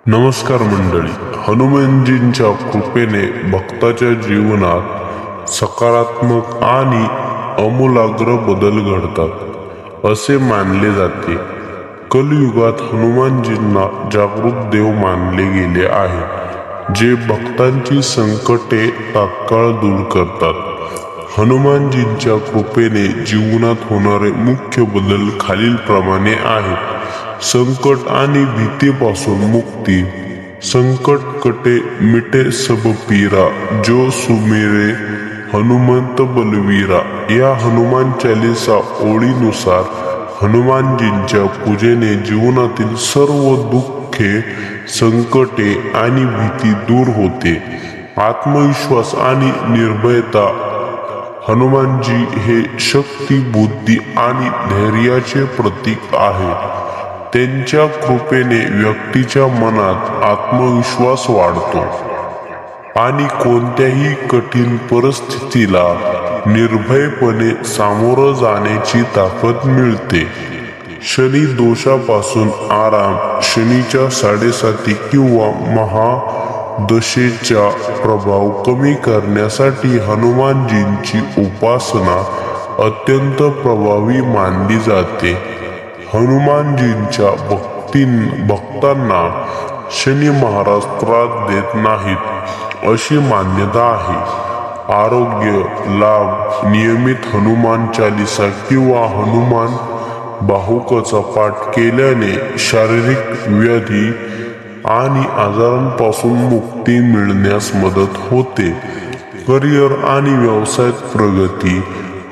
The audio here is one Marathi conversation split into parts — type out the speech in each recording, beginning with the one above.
नमस्कार मंडळी. हनुमानजींच्या कृपेने भक्ताच्या जीवनात सकारात्मक आणि आमूलाग्र बदल घडतात असे मानले जाते. कलियुगात हनुमानजींना जागृत देव मानले गेले आहे, जे भक्तांची संकटे तात्काळ दूर करतात. हनुमानजींच्या कृपेने जीवनात होणारे मुख्य बदल खालीलप्रमाणे आहेत. संकट आणि भीतीपासून मुक्ती. संकट कटे मिटे सब पीरा, जो सुमिरे हनुमंत बलवीरा. या हनुमान चालीसा ओळीनुसार हनुमानजींच्या पूजेने जीवनातील सर्व दुःखे, संकटे आणि भीती दूर होते. आत्मविश्वास आणि निर्भयता. हनुमानजी हे शक्ती, बुद्धी आणि धैर्याचे प्रतीक आहे. त्यांच्या कृपेने व्यक्तीच्या मनात आत्मविश्वास वाढतो आणि कोणत्याही कठीण परिस्थितीला निर्भयपणे सामोरं जाण्याची ताकद मिळते. शनी दोषापासून आराम. शनीच्या 7.5 किंवा महादशेचा प्रभाव कमी करण्यासाठी हनुमानजींची उपासना अत्यंत प्रभावी मानली जाते. हनुमानजींच्या भक्तांना शनी महाराज त्रास देत नाहीत अशी मान्यता आहे. आरोग्य लाभ. नियमित हनुमान चालीसा किंवा हनुमान बाहुकाचा पाठ केल्याने शारीरिक व्याधी आणि आजारांपासून मुक्ती मिळण्यास मदत होते. करिअर आणि व्यवसायात प्रगती.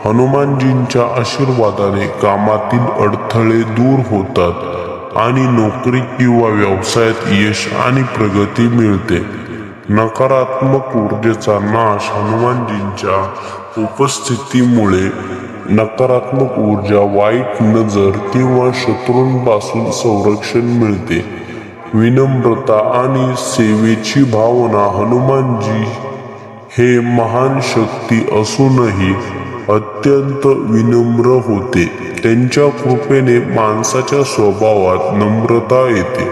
हनुमानजींच्या आशीर्वादाने कामातील अडथळे दूर होतात आणि नोकरी किंवा व्यवसायात यश आणि प्रगती मिळते. नकारात्मक ऊर्जेचा नाश. हनुमानजींच्या उपस्थितीमुळे नकारात्मक ऊर्जा, वाईट नजर किंवा शत्रूंपासून संरक्षण मिळते. विनम्रता आणि सेवेची भावना. हनुमानजी हे महान शक्ती असूनही अत्यंत विनम्र होते. त्यांच्या कृपेने माणसाच्या स्वभावात नम्रता येते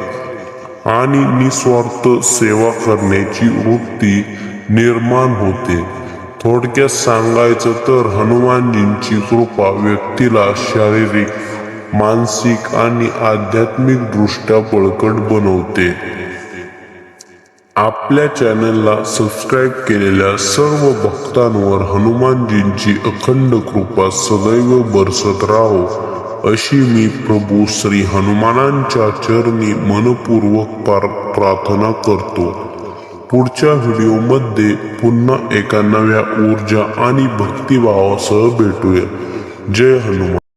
आणि निस्वार्थ सेवा करण्याची वृत्ती निर्माण होते. थोडक्यात सांगायचं तर हनुमानजींची कृपा व्यक्तीला शारीरिक, मानसिक आणि आध्यात्मिक दृष्ट्या बळकट बनवते. आपल्या चॅनलला सबस्क्राईब केलेल्या सर्व भक्तांवर हनुमानजींची अखंड कृपा सदैव बरसत राहो अशी मी प्रभू श्री हनुमानांच्या चरणी मनपूर्वक प्रार्थना करतो. पुढच्या व्हिडिओमध्ये पुन्हा एका नव्या ऊर्जा आणि भक्तिभावासह भेटूया. जय हनुमान.